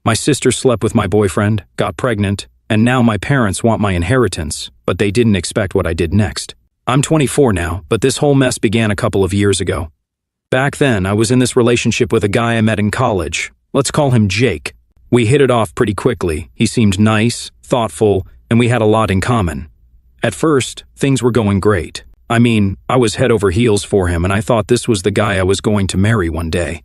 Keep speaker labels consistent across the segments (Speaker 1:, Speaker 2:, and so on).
Speaker 1: My sister slept with my boyfriend, got pregnant, and now my parents want my inheritance, but they didn't expect what I did next. I'm 24 now, but this whole mess began a couple of years ago. Back then, I was in this relationship with a guy I met in college. Let's call him Jake. We hit it off pretty quickly. He seemed nice, thoughtful, and we had a lot in common. At first, things were going great. I mean, I was head over heels for him, and I thought this was the guy I was going to marry one day.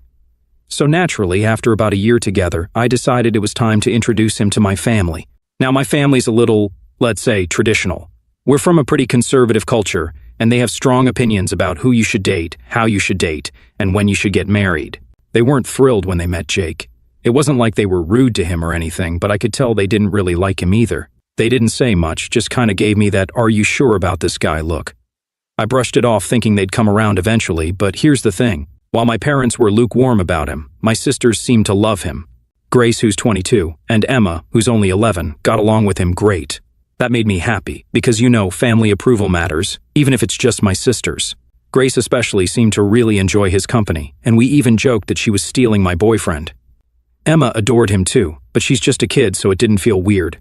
Speaker 1: So naturally, after about a year together, I decided it was time to introduce him to my family. Now, my family's a little, let's say, traditional. We're from a pretty conservative culture, and they have strong opinions about who you should date, how you should date, and when you should get married. They weren't thrilled when they met Jake. It wasn't like they were rude to him or anything, but I could tell they didn't really like him either. They didn't say much, just kind of gave me that "are you sure about this guy" look. I brushed it off thinking they'd come around eventually, but here's the thing. While my parents were lukewarm about him, my sisters seemed to love him. Grace, who's 22, and Emma, who's only 11, got along with him great. That made me happy, because family approval matters, even if it's just my sisters. Grace especially seemed to really enjoy his company, and we even joked that she was stealing my boyfriend. Emma adored him too, but she's just a kid, so it didn't feel weird.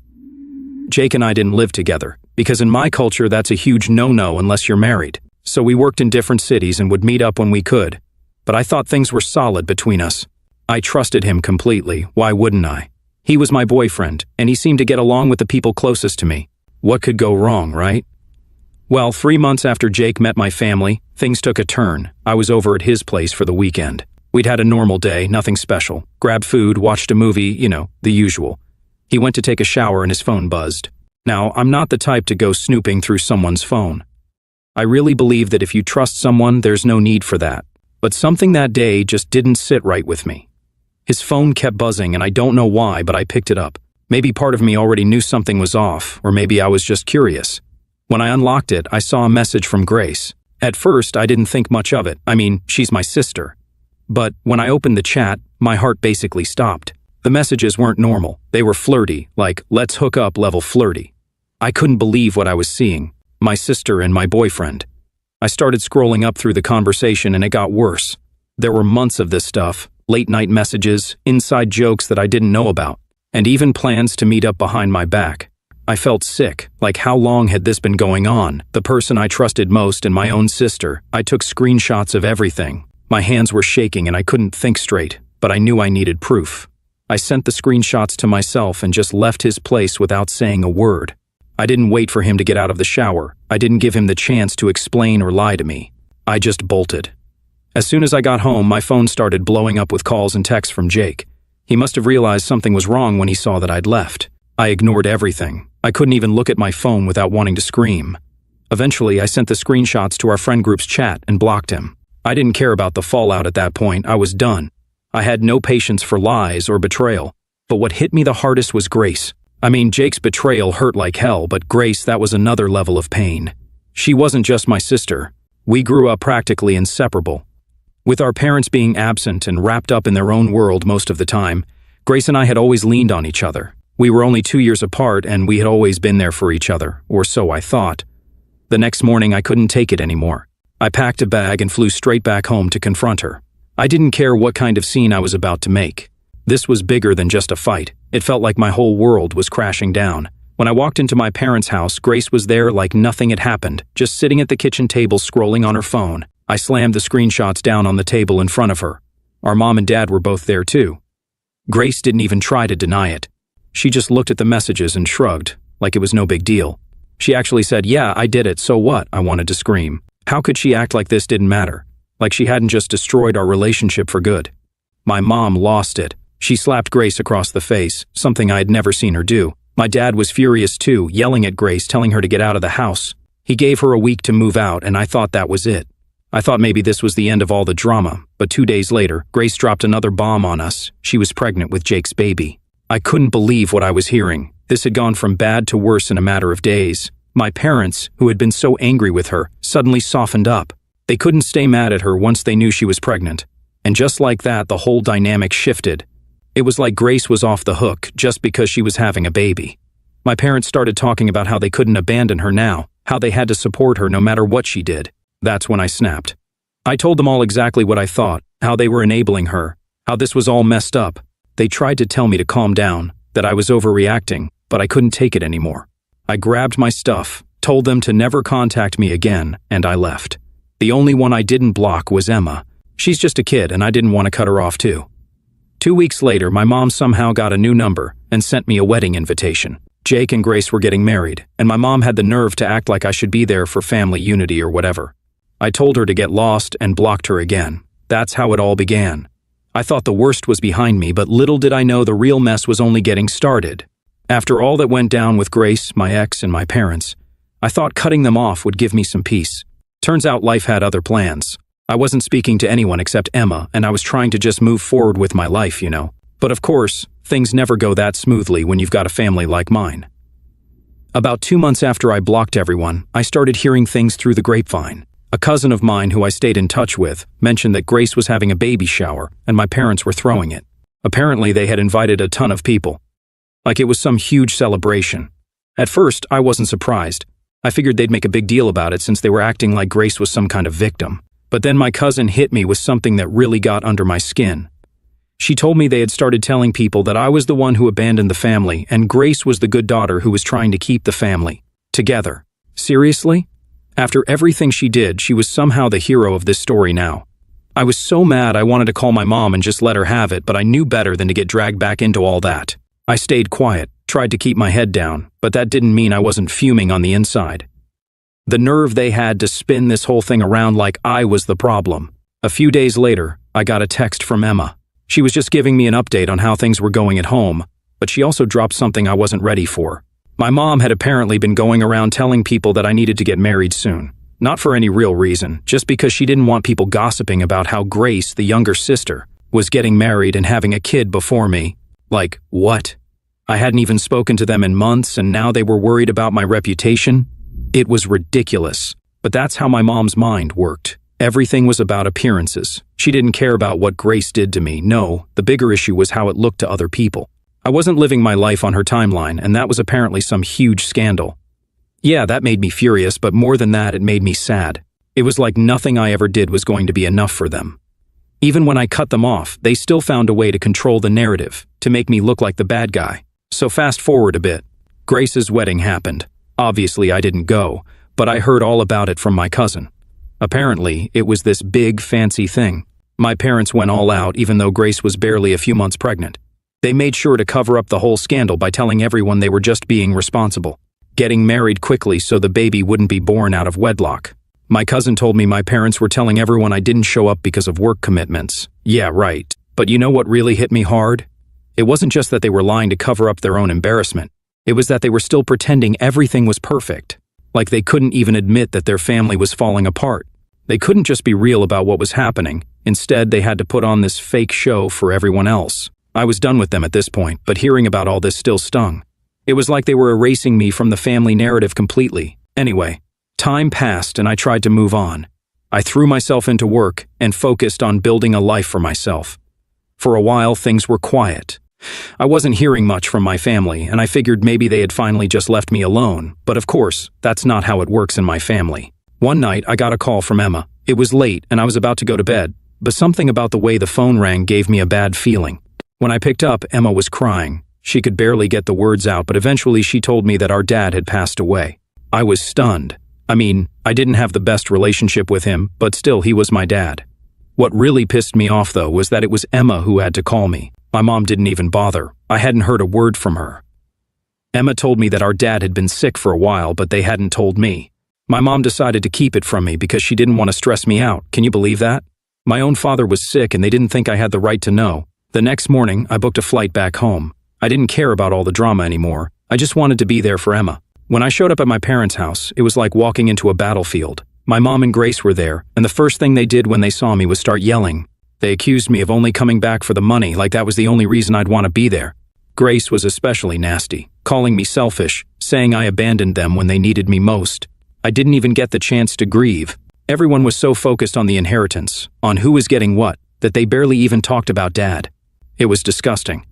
Speaker 1: Jake and I didn't live together, because in my culture that's a huge no-no unless you're married. So we worked in different cities and would meet up when we could. But I thought things were solid between us. I trusted him completely, why wouldn't I? He was my boyfriend, and he seemed to get along with the people closest to me. What could go wrong, right? Well, 3 months after Jake met my family, things took a turn. I was over at his place for the weekend. We'd had a normal day, nothing special. Grabbed food, watched a movie, the usual. He went to take a shower and his phone buzzed. Now, I'm not the type to go snooping through someone's phone. I really believe that if you trust someone, there's no need for that. But something that day just didn't sit right with me. His phone kept buzzing and I don't know why, but I picked it up. Maybe part of me already knew something was off, or maybe I was just curious. When I unlocked it, I saw a message from Grace. At first, I didn't think much of it. I mean, she's my sister. But when I opened the chat, my heart basically stopped. The messages weren't normal. They were flirty, like "let's hook up" level flirty. I couldn't believe what I was seeing. My sister and my boyfriend. I started scrolling up through the conversation and it got worse. There were months of this stuff, late night messages, inside jokes that I didn't know about, and even plans to meet up behind my back. I felt sick, like how long had this been going on? The person I trusted most and my own sister. I took screenshots of everything. My hands were shaking and I couldn't think straight, but I knew I needed proof. I sent the screenshots to myself and just left his place without saying a word. I didn't wait for him to get out of the shower. I didn't give him the chance to explain or lie to me. I just bolted. As soon as I got home, my phone started blowing up with calls and texts from Jake. He must have realized something was wrong when he saw that I'd left. I ignored everything. I couldn't even look at my phone without wanting to scream. Eventually, I sent the screenshots to our friend group's chat and blocked him. I didn't care about the fallout at that point. I was done. I had no patience for lies or betrayal. But what hit me the hardest was Grace. I mean, Jake's betrayal hurt like hell, but Grace, that was another level of pain. She wasn't just my sister. We grew up practically inseparable. With our parents being absent and wrapped up in their own world most of the time, Grace and I had always leaned on each other. We were only 2 years apart and we had always been there for each other, or so I thought. The next morning I couldn't take it anymore. I packed a bag and flew straight back home to confront her. I didn't care what kind of scene I was about to make. This was bigger than just a fight. It felt like my whole world was crashing down. When I walked into my parents' house, Grace was there like nothing had happened, just sitting at the kitchen table scrolling on her phone. I slammed the screenshots down on the table in front of her. Our mom and dad were both there too. Grace didn't even try to deny it. She just looked at the messages and shrugged, like it was no big deal. She actually said, "Yeah, I did it, so what?" I wanted to scream. How could she act like this didn't matter? Like she hadn't just destroyed our relationship for good. My mom lost it. She slapped Grace across the face, something I had never seen her do. My dad was furious too, yelling at Grace, telling her to get out of the house. He gave her a week to move out, and I thought that was it. I thought maybe this was the end of all the drama, but 2 days later, Grace dropped another bomb on us. She was pregnant with Jake's baby. I couldn't believe what I was hearing. This had gone from bad to worse in a matter of days. My parents, who had been so angry with her, suddenly softened up. They couldn't stay mad at her once they knew she was pregnant. And just like that, the whole dynamic shifted. It was like Grace was off the hook just because she was having a baby. My parents started talking about how they couldn't abandon her now, how they had to support her no matter what she did. That's when I snapped. I told them all exactly what I thought, how they were enabling her, how this was all messed up. They tried to tell me to calm down, that I was overreacting, but I couldn't take it anymore. I grabbed my stuff, told them to never contact me again, and I left. The only one I didn't block was Emma. She's just a kid, and I didn't want to cut her off too. 2 weeks later, my mom somehow got a new number and sent me a wedding invitation. Jake and Grace were getting married, and my mom had the nerve to act like I should be there for family unity or whatever. I told her to get lost and blocked her again. That's how it all began. I thought the worst was behind me, but little did I know the real mess was only getting started. After all that went down with Grace, my ex, and my parents, I thought cutting them off would give me some peace. Turns out life had other plans. I wasn't speaking to anyone except Emma, and I was trying to just move forward with my life, you know. But of course, things never go that smoothly when you've got a family like mine. About 2 months after I blocked everyone, I started hearing things through the grapevine. A cousin of mine who I stayed in touch with mentioned that Grace was having a baby shower and my parents were throwing it. Apparently they had invited a ton of people. Like it was some huge celebration. At first, I wasn't surprised. I figured they'd make a big deal about it since they were acting like Grace was some kind of victim. But then my cousin hit me with something that really got under my skin. She told me they had started telling people that I was the one who abandoned the family and Grace was the good daughter who was trying to keep the family together. Seriously? After everything she did, she was somehow the hero of this story now. I was so mad I wanted to call my mom and just let her have it, but I knew better than to get dragged back into all that. I stayed quiet, tried to keep my head down, but that didn't mean I wasn't fuming on the inside. The nerve they had to spin this whole thing around like I was the problem. A few days later, I got a text from Emma. She was just giving me an update on how things were going at home, but she also dropped something I wasn't ready for. My mom had apparently been going around telling people that I needed to get married soon. Not for any real reason, just because she didn't want people gossiping about how Grace, the younger sister, was getting married and having a kid before me. Like, what? I hadn't even spoken to them in months and now they were worried about my reputation? It was ridiculous. But that's how my mom's mind worked. Everything was about appearances. She didn't care about what Grace did to me. No, the bigger issue was how it looked to other people. I wasn't living my life on her timeline, and that was apparently some huge scandal. Yeah, that made me furious, but more than that, it made me sad. It was like nothing I ever did was going to be enough for them. Even when I cut them off, they still found a way to control the narrative, to make me look like the bad guy. So fast forward a bit. Grace's wedding happened. Obviously, I didn't go, but I heard all about it from my cousin. Apparently, it was this big, fancy thing. My parents went all out even though Grace was barely a few months pregnant. They made sure to cover up the whole scandal by telling everyone they were just being responsible, getting married quickly so the baby wouldn't be born out of wedlock. My cousin told me my parents were telling everyone I didn't show up because of work commitments. Yeah, right. But you know what really hit me hard? It wasn't just that they were lying to cover up their own embarrassment. It was that they were still pretending everything was perfect. Like they couldn't even admit that their family was falling apart. They couldn't just be real about what was happening. Instead, they had to put on this fake show for everyone else. I was done with them at this point, but hearing about all this still stung. It was like they were erasing me from the family narrative completely. Anyway, time passed and I tried to move on. I threw myself into work and focused on building a life for myself. For a while, things were quiet. I wasn't hearing much from my family, and I figured maybe they had finally just left me alone, but of course, that's not how it works in my family. One night, I got a call from Emma. It was late and I was about to go to bed, but something about the way the phone rang gave me a bad feeling. When I picked up, Emma was crying. She could barely get the words out, but eventually she told me that our dad had passed away. I was stunned. I mean, I didn't have the best relationship with him, but still he was my dad. What really pissed me off though was that it was Emma who had to call me. My mom didn't even bother. I hadn't heard a word from her. Emma told me that our dad had been sick for a while, but they hadn't told me. My mom decided to keep it from me because she didn't want to stress me out. Can you believe that? My own father was sick and they didn't think I had the right to know. The next morning, I booked a flight back home. I didn't care about all the drama anymore. I just wanted to be there for Emma. When I showed up at my parents' house, it was like walking into a battlefield. My mom and Grace were there, and the first thing they did when they saw me was start yelling. They accused me of only coming back for the money, like that was the only reason I'd want to be there. Grace was especially nasty, calling me selfish, saying I abandoned them when they needed me most. I didn't even get the chance to grieve. Everyone was so focused on the inheritance, on who was getting what, that they barely even talked about Dad. It was disgusting.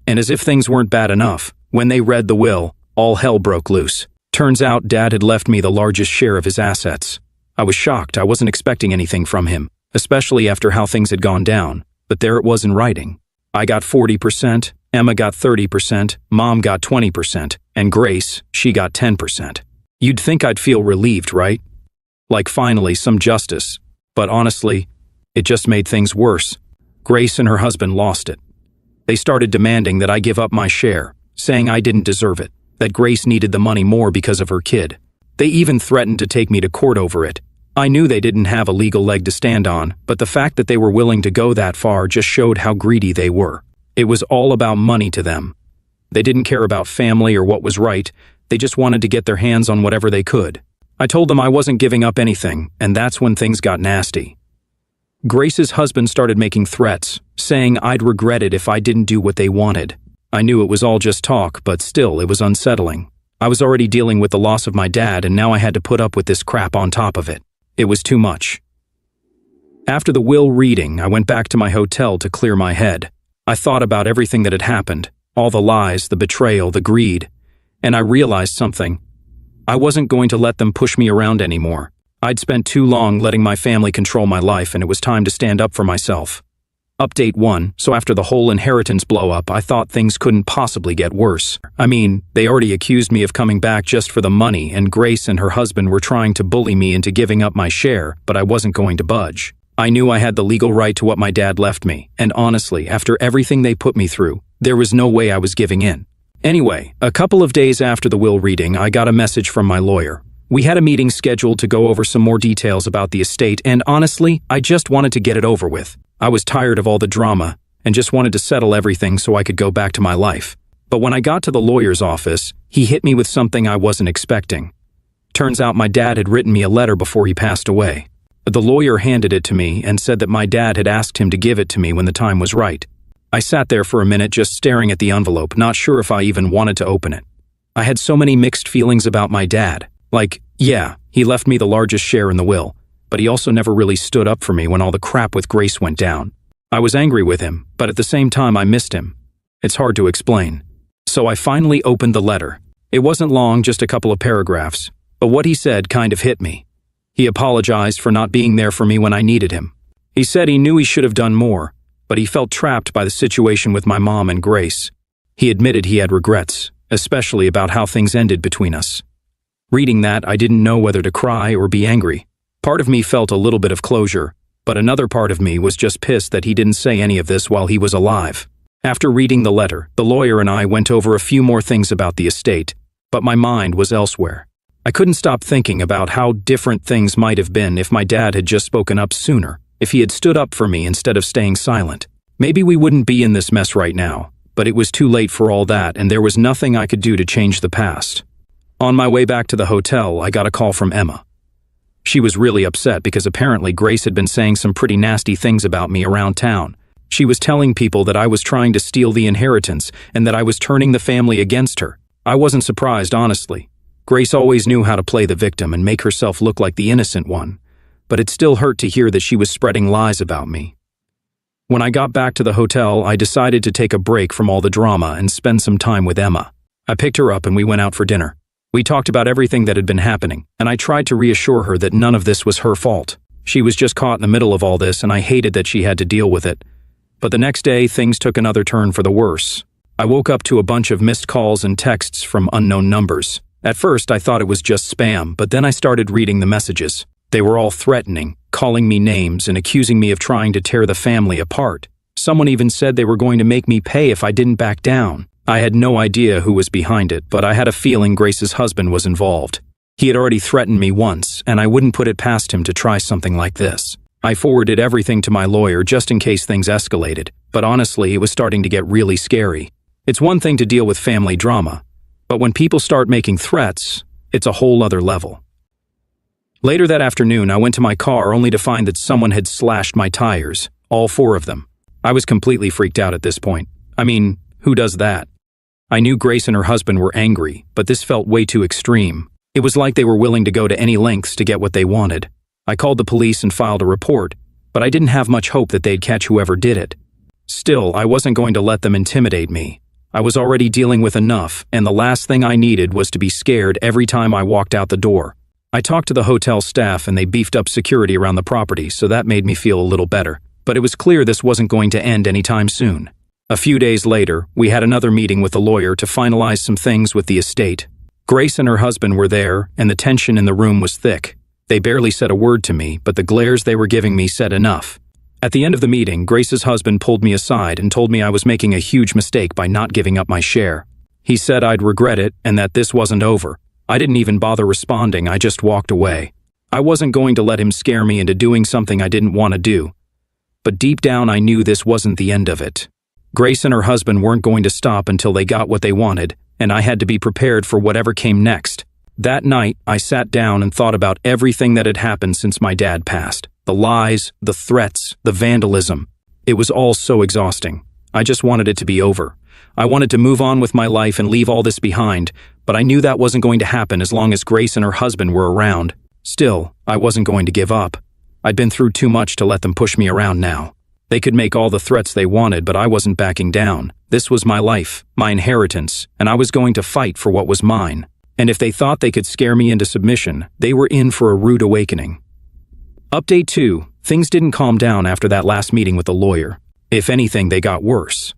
Speaker 1: And as if things weren't bad enough, when they read the will, all hell broke loose. Turns out Dad had left me the largest share of his assets. I was shocked. I wasn't expecting anything from him, especially after how things had gone down, but there it was in writing. I got 40%, Emma got 30%, Mom got 20%, and Grace, she got 10%. You'd think I'd feel relieved, right? Like finally some justice. But honestly, it just made things worse. Grace and her husband lost it. They started demanding that I give up my share, saying I didn't deserve it, that Grace needed the money more because of her kid. They even threatened to take me to court over it. I knew they didn't have a legal leg to stand on, but the fact that they were willing to go that far just showed how greedy they were. It was all about money to them. They didn't care about family or what was right, they just wanted to get their hands on whatever they could. I told them I wasn't giving up anything, and that's when things got nasty. Grace's husband started making threats, saying I'd regret it if I didn't do what they wanted. I knew it was all just talk, but still, it was unsettling. I was already dealing with the loss of my dad, and now I had to put up with this crap on top of it. It was too much. After the will reading, I went back to my hotel to clear my head. I thought about everything that had happened, all the lies, the betrayal, the greed, and I realized something. I wasn't going to let them push me around anymore. I'd spent too long letting my family control my life, and it was time to stand up for myself. Update 1, so after the whole inheritance blow-up, I thought things couldn't possibly get worse. I mean, they already accused me of coming back just for the money, and Grace and her husband were trying to bully me into giving up my share, but I wasn't going to budge. I knew I had the legal right to what my dad left me, and honestly, after everything they put me through, there was no way I was giving in. Anyway, a couple of days after the will reading, I got a message from my lawyer. We had a meeting scheduled to go over some more details about the estate, and honestly, I just wanted to get it over with. I was tired of all the drama and just wanted to settle everything so I could go back to my life. But when I got to the lawyer's office, he hit me with something I wasn't expecting. Turns out my dad had written me a letter before he passed away. The lawyer handed it to me and said that my dad had asked him to give it to me when the time was right. I sat there for a minute just staring at the envelope, not sure if I even wanted to open it. I had so many mixed feelings about my dad. Like, yeah, he left me the largest share in the will, but he also never really stood up for me when all the crap with Grace went down. I was angry with him, but at the same time I missed him. It's hard to explain. So I finally opened the letter. It wasn't long, just a couple of paragraphs, but what he said kind of hit me. He apologized for not being there for me when I needed him. He said he knew he should have done more, but he felt trapped by the situation with my mom and Grace. He admitted he had regrets, especially about how things ended between us. Reading that, I didn't know whether to cry or be angry. Part of me felt a little bit of closure, but another part of me was just pissed that he didn't say any of this while he was alive. After reading the letter, the lawyer and I went over a few more things about the estate, but my mind was elsewhere. I couldn't stop thinking about how different things might have been if my dad had just spoken up sooner, if he had stood up for me instead of staying silent. Maybe we wouldn't be in this mess right now, but it was too late for all that, and there was nothing I could do to change the past. On my way back to the hotel, I got a call from Emma. She was really upset because apparently Grace had been saying some pretty nasty things about me around town. She was telling people that I was trying to steal the inheritance and that I was turning the family against her. I wasn't surprised, honestly. Grace always knew how to play the victim and make herself look like the innocent one, but it still hurt to hear that she was spreading lies about me. When I got back to the hotel, I decided to take a break from all the drama and spend some time with Emma. I picked her up and we went out for dinner. We talked about everything that had been happening, and I tried to reassure her that none of this was her fault. She was just caught in the middle of all this, and I hated that she had to deal with it. But the next day, things took another turn for the worse. I woke up to a bunch of missed calls and texts from unknown numbers. At first, I thought it was just spam, but then I started reading the messages. They were all threatening, calling me names and accusing me of trying to tear the family apart. Someone even said they were going to make me pay if I didn't back down. I had no idea who was behind it, but I had a feeling Grace's husband was involved. He had already threatened me once, and I wouldn't put it past him to try something like this. I forwarded everything to my lawyer just in case things escalated, but honestly, it was starting to get really scary. It's one thing to deal with family drama, but when people start making threats, it's a whole other level. Later that afternoon, I went to my car only to find that someone had slashed my tires, all 4 of them. I was completely freaked out at this point. I mean, who does that? I knew Grace and her husband were angry, but this felt way too extreme. It was like they were willing to go to any lengths to get what they wanted. I called the police and filed a report, but I didn't have much hope that they'd catch whoever did it. Still, I wasn't going to let them intimidate me. I was already dealing with enough, and the last thing I needed was to be scared every time I walked out the door. I talked to the hotel staff and they beefed up security around the property, so that made me feel a little better. But it was clear this wasn't going to end anytime soon. A few days later, we had another meeting with the lawyer to finalize some things with the estate. Grace and her husband were there, and the tension in the room was thick. They barely said a word to me, but the glares they were giving me said enough. At the end of the meeting, Grace's husband pulled me aside and told me I was making a huge mistake by not giving up my share. He said I'd regret it and that this wasn't over. I didn't even bother responding, I just walked away. I wasn't going to let him scare me into doing something I didn't want to do. But deep down I knew this wasn't the end of it. Grace and her husband weren't going to stop until they got what they wanted, and I had to be prepared for whatever came next. That night, I sat down and thought about everything that had happened since my dad passed. The lies, the threats, the vandalism. It was all so exhausting. I just wanted it to be over. I wanted to move on with my life and leave all this behind, but I knew that wasn't going to happen as long as Grace and her husband were around. Still, I wasn't going to give up. I'd been through too much to let them push me around now. They could make all the threats they wanted, but I wasn't backing down. This was my life, my inheritance, and I was going to fight for what was mine. And if they thought they could scare me into submission, they were in for a rude awakening. Update 2. Things didn't calm down after that last meeting with the lawyer. If anything, they got worse.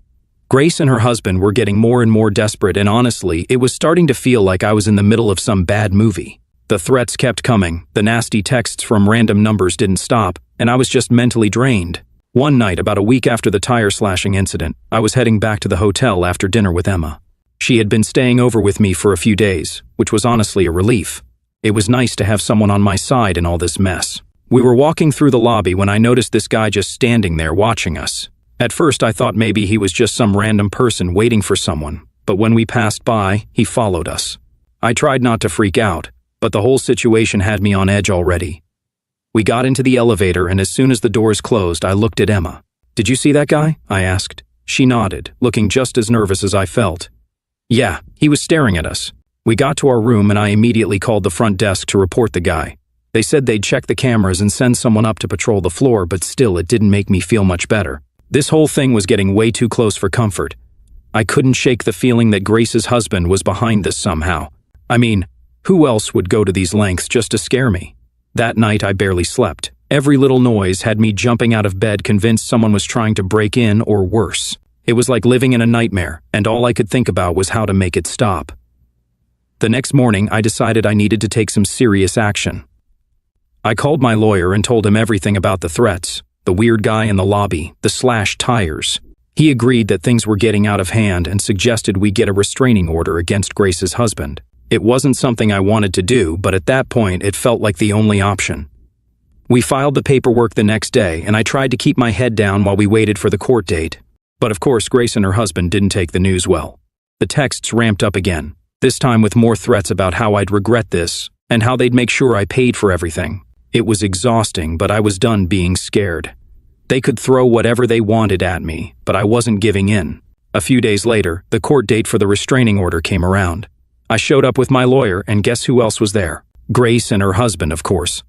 Speaker 1: Grace and her husband were getting more and more desperate, and honestly, it was starting to feel like I was in the middle of some bad movie. The threats kept coming, the nasty texts from random numbers didn't stop, and I was just mentally drained. One night, about a week after the tire slashing incident, I was heading back to the hotel after dinner with Emma. She had been staying over with me for a few days, which was honestly a relief. It was nice to have someone on my side in all this mess. We were walking through the lobby when I noticed this guy just standing there watching us. At first I thought maybe he was just some random person waiting for someone, but when we passed by, he followed us. I tried not to freak out, but the whole situation had me on edge already. We got into the elevator, and as soon as the doors closed, I looked at Emma. "Did you see that guy?" I asked. She nodded, looking just as nervous as I felt. "Yeah, he was staring at us." We got to our room and I immediately called the front desk to report the guy. They said they'd check the cameras and send someone up to patrol the floor, but still it didn't make me feel much better. This whole thing was getting way too close for comfort. I couldn't shake the feeling that Grace's husband was behind this somehow. I mean, who else would go to these lengths just to scare me? That night I barely slept. Every little noise had me jumping out of bed, convinced someone was trying to break in or worse. It was like living in a nightmare, and all I could think about was how to make it stop. The next morning I decided I needed to take some serious action. I called my lawyer and told him everything about the threats, the weird guy in the lobby, the slashed tires. He agreed that things were getting out of hand and suggested we get a restraining order against Grace's husband. It wasn't something I wanted to do, but at that point it felt like the only option. We filed the paperwork the next day, and I tried to keep my head down while we waited for the court date. But of course, Grace and her husband didn't take the news well. The texts ramped up again, this time with more threats about how I'd regret this and how they'd make sure I paid for everything. It was exhausting, but I was done being scared. They could throw whatever they wanted at me, but I wasn't giving in. A few days later, the court date for the restraining order came around. I showed up with my lawyer, and guess who else was there? Grace and her husband, of course.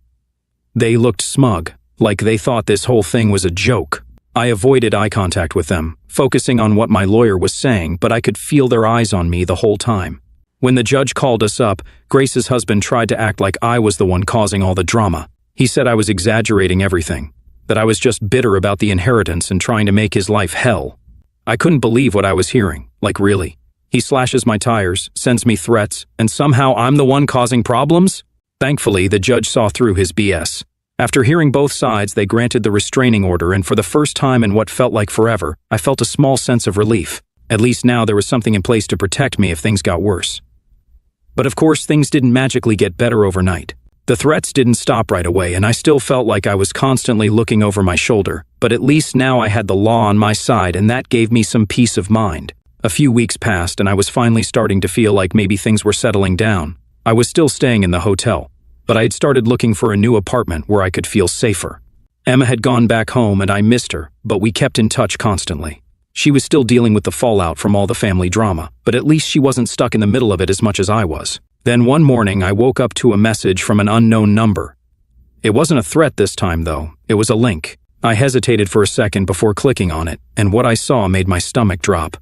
Speaker 1: They looked smug, like they thought this whole thing was a joke. I avoided eye contact with them, focusing on what my lawyer was saying, but I could feel their eyes on me the whole time. When the judge called us up, Grace's husband tried to act like I was the one causing all the drama. He said I was exaggerating everything, that I was just bitter about the inheritance and trying to make his life hell. I couldn't believe what I was hearing, like really. He slashes my tires, sends me threats, and somehow I'm the one causing problems? Thankfully, the judge saw through his BS. After hearing both sides, they granted the restraining order, and for the first time in what felt like forever, I felt a small sense of relief. At least now there was something in place to protect me if things got worse. But of course, things didn't magically get better overnight. The threats didn't stop right away, and I still felt like I was constantly looking over my shoulder, but at least now I had the law on my side, and that gave me some peace of mind. A few weeks passed, and I was finally starting to feel like maybe things were settling down. I was still staying in the hotel, but I had started looking for a new apartment where I could feel safer. Emma had gone back home, and I missed her, but we kept in touch constantly. She was still dealing with the fallout from all the family drama, but at least she wasn't stuck in the middle of it as much as I was. Then one morning I woke up to a message from an unknown number. It wasn't a threat this time though, it was a link. I hesitated for a second before clicking on it, and what I saw made my stomach drop.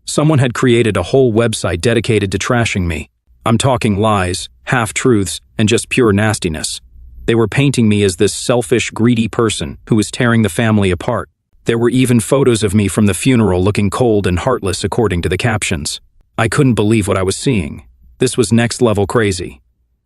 Speaker 1: Someone had created a whole website dedicated to trashing me. I'm talking lies, half-truths, and just pure nastiness. They were painting me as this selfish, greedy person who was tearing the family apart. There were even photos of me from the funeral looking cold and heartless according to the captions. I couldn't believe what I was seeing. This was next level crazy.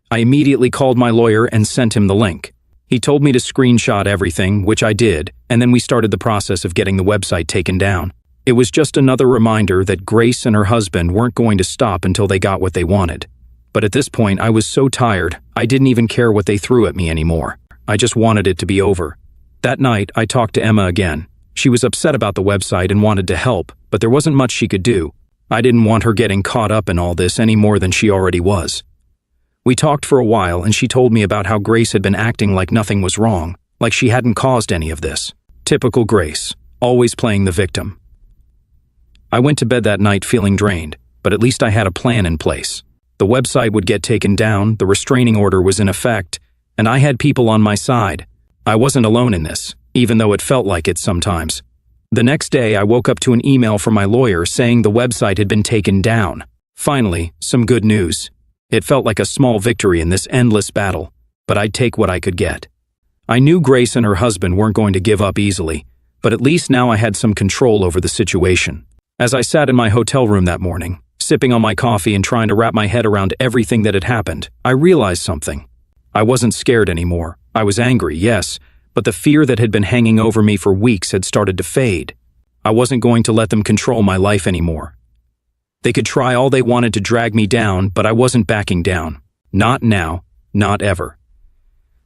Speaker 1: I immediately called my lawyer and sent him the link. He told me to screenshot everything, which I did, and then we started the process of getting the website taken down. It was just another reminder that Grace and her husband weren't going to stop until they got what they wanted. But at this point, I was so tired, I didn't even care what they threw at me anymore. I just wanted it to be over. That night, I talked to Emma again. She was upset about the website and wanted to help, but there wasn't much she could do. I didn't want her getting caught up in all this any more than she already was. We talked for a while and she told me about how Grace had been acting like nothing was wrong, like she hadn't caused any of this. Typical Grace, always playing the victim. I went to bed that night feeling drained, but at least I had a plan in place. The website would get taken down, the restraining order was in effect, and I had people on my side. I wasn't alone in this, even though it felt like it sometimes. The next day, I woke up to an email from my lawyer saying the website had been taken down. Finally, some good news. It felt like a small victory in this endless battle, but I'd take what I could get. I knew Grace and her husband weren't going to give up easily, but at least now I had some control over the situation. As I sat in my hotel room that morning, sipping on my coffee and trying to wrap my head around everything that had happened, I realized something. I wasn't scared anymore. I was angry, yes, but the fear that had been hanging over me for weeks had started to fade. I wasn't going to let them control my life anymore. They could try all they wanted to drag me down, but I wasn't backing down. Not now, not ever.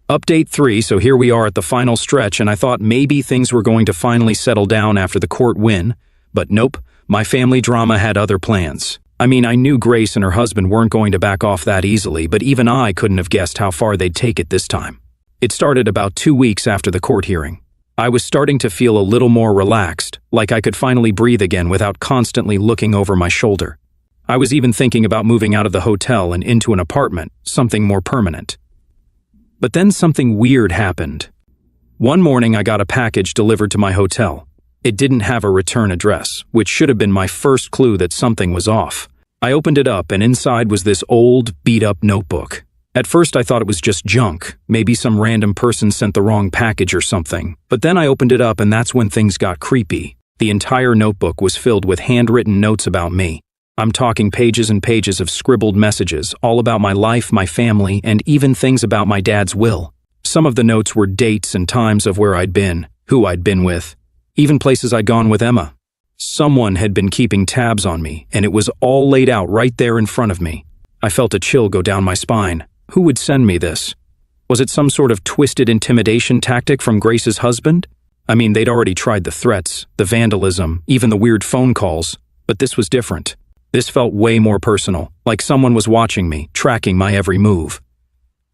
Speaker 1: Update 3, so here we are at the final stretch, and I thought maybe things were going to finally settle down after the court win, but nope, my family drama had other plans. I mean, I knew Grace and her husband weren't going to back off that easily, but even I couldn't have guessed how far they'd take it this time. It started about 2 weeks after the court hearing. I was starting to feel a little more relaxed, like I could finally breathe again without constantly looking over my shoulder. I was even thinking about moving out of the hotel and into an apartment, something more permanent. But then something weird happened. One morning I got a package delivered to my hotel. It didn't have a return address, which should have been my first clue that something was off. I opened it up and inside was this old, beat-up notebook. At first I thought it was just junk, maybe some random person sent the wrong package or something. But then I opened it up and that's when things got creepy. The entire notebook was filled with handwritten notes about me. I'm talking pages and pages of scribbled messages, all about my life, my family, and even things about my dad's will. Some of the notes were dates and times of where I'd been, who I'd been with, even places I'd gone with Emma. Someone had been keeping tabs on me, and it was all laid out right there in front of me. I felt a chill go down my spine. Who would send me this? Was it some sort of twisted intimidation tactic from Grace's husband? I mean, they'd already tried the threats, the vandalism, even the weird phone calls, but this was different. This felt way more personal, like someone was watching me, tracking my every move.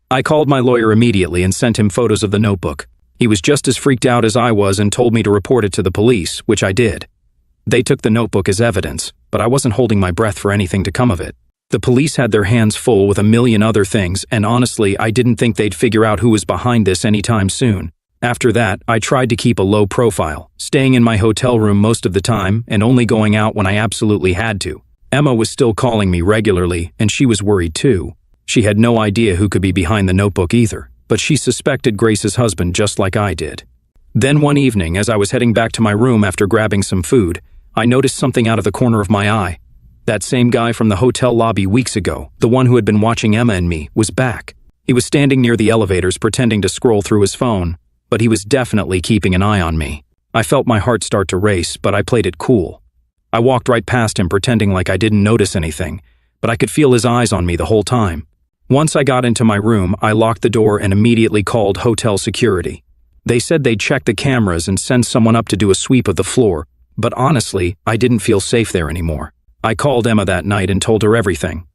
Speaker 1: I called my lawyer immediately and sent him photos of the notebook. He was just as freaked out as I was and told me to report it to the police, which I did. They took the notebook as evidence, but I wasn't holding my breath for anything to come of it. The police had their hands full with a million other things, and honestly, I didn't think they'd figure out who was behind this anytime soon. After that, I tried to keep a low profile, staying in my hotel room most of the time and only going out when I absolutely had to. Emma was still calling me regularly, and she was worried too. She had no idea who could be behind the notebook either, but she suspected Grace's husband just like I did. Then one evening, as I was heading back to my room after grabbing some food, I noticed something out of the corner of my eye. That same guy from the hotel lobby weeks ago, the one who had been watching Emma and me, was back. He was standing near the elevators pretending to scroll through his phone, but he was definitely keeping an eye on me. I felt my heart start to race, but I played it cool. I walked right past him pretending like I didn't notice anything, but I could feel his eyes on me the whole time. Once I got into my room, I locked the door and immediately called hotel security. They said they'd check the cameras and send someone up to do a sweep of the floor, but honestly, I didn't feel safe there anymore. I called Emma that night and told her everything.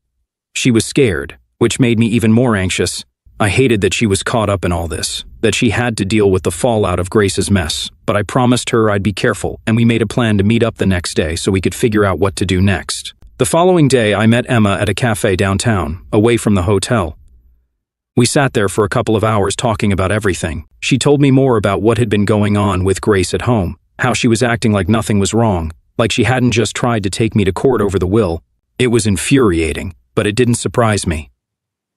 Speaker 1: She was scared, which made me even more anxious. I hated that she was caught up in all this, that she had to deal with the fallout of Grace's mess, but I promised her I'd be careful, and we made a plan to meet up the next day so we could figure out what to do next. The following day, I met Emma at a cafe downtown, away from the hotel. We sat there for a couple of hours talking about everything. She told me more about what had been going on with Grace at home, how she was acting like nothing was wrong, like she hadn't just tried to take me to court over the will. It was infuriating, but it didn't surprise me.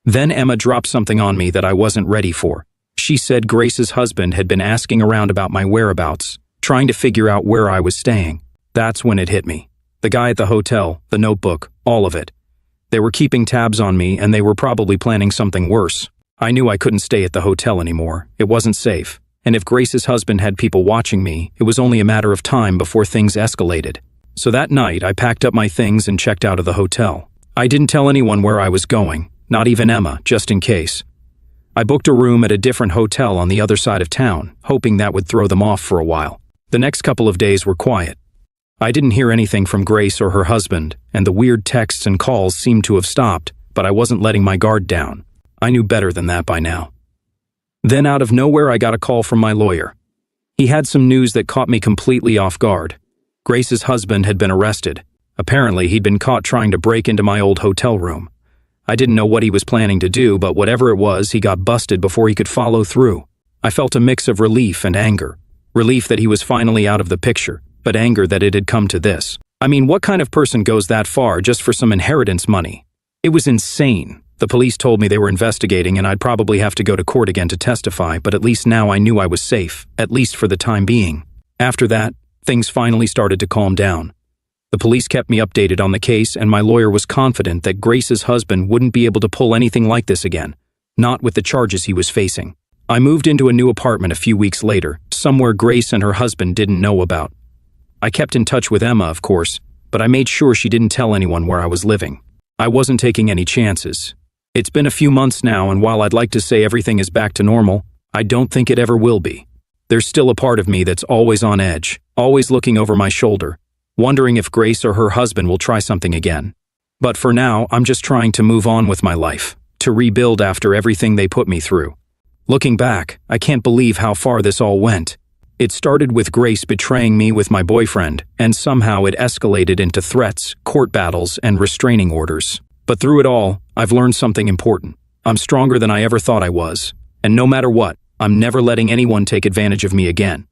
Speaker 1: Then Emma dropped something on me that I wasn't ready for. She said Grace's husband had been asking around about my whereabouts, trying to figure out where I was staying. That's when it hit me. The guy at the hotel, the notebook, all of it. They were keeping tabs on me, and they were probably planning something worse. I knew I couldn't stay at the hotel anymore. It wasn't safe. And if Grace's husband had people watching me, it was only a matter of time before things escalated. So that night, I packed up my things and checked out of the hotel. I didn't tell anyone where I was going, not even Emma, just in case. I booked a room at a different hotel on the other side of town, hoping that would throw them off for a while. The next couple of days were quiet. I didn't hear anything from Grace or her husband, and the weird texts and calls seemed to have stopped, but I wasn't letting my guard down. I knew better than that by now. Then out of nowhere, I got a call from my lawyer. He had some news that caught me completely off guard. Grace's husband had been arrested. Apparently, he'd been caught trying to break into my old hotel room. I didn't know what he was planning to do, but whatever it was, he got busted before he could follow through. I felt a mix of relief and anger. Relief that he was finally out of the picture, but anger that it had come to this. I mean, what kind of person goes that far just for some inheritance money? It was insane. The police told me they were investigating and I'd probably have to go to court again to testify, but at least now I knew I was safe, at least for the time being. After that, things finally started to calm down. The police kept me updated on the case, and my lawyer was confident that Grace's husband wouldn't be able to pull anything like this again, not with the charges he was facing. I moved into a new apartment a few weeks later, somewhere Grace and her husband didn't know about. I kept in touch with Emma, of course, but I made sure she didn't tell anyone where I was living. I wasn't taking any chances. It's been a few months now, and while I'd like to say everything is back to normal, I don't think it ever will be. There's still a part of me that's always on edge, always looking over my shoulder, wondering if Grace or her husband will try something again. But for now, I'm just trying to move on with my life, to rebuild after everything they put me through. Looking back, I can't believe how far this all went. It started with Grace betraying me with my boyfriend, and somehow it escalated into threats, court battles, and restraining orders. But through it all, I've learned something important. I'm stronger than I ever thought I was, and no matter what, I'm never letting anyone take advantage of me again.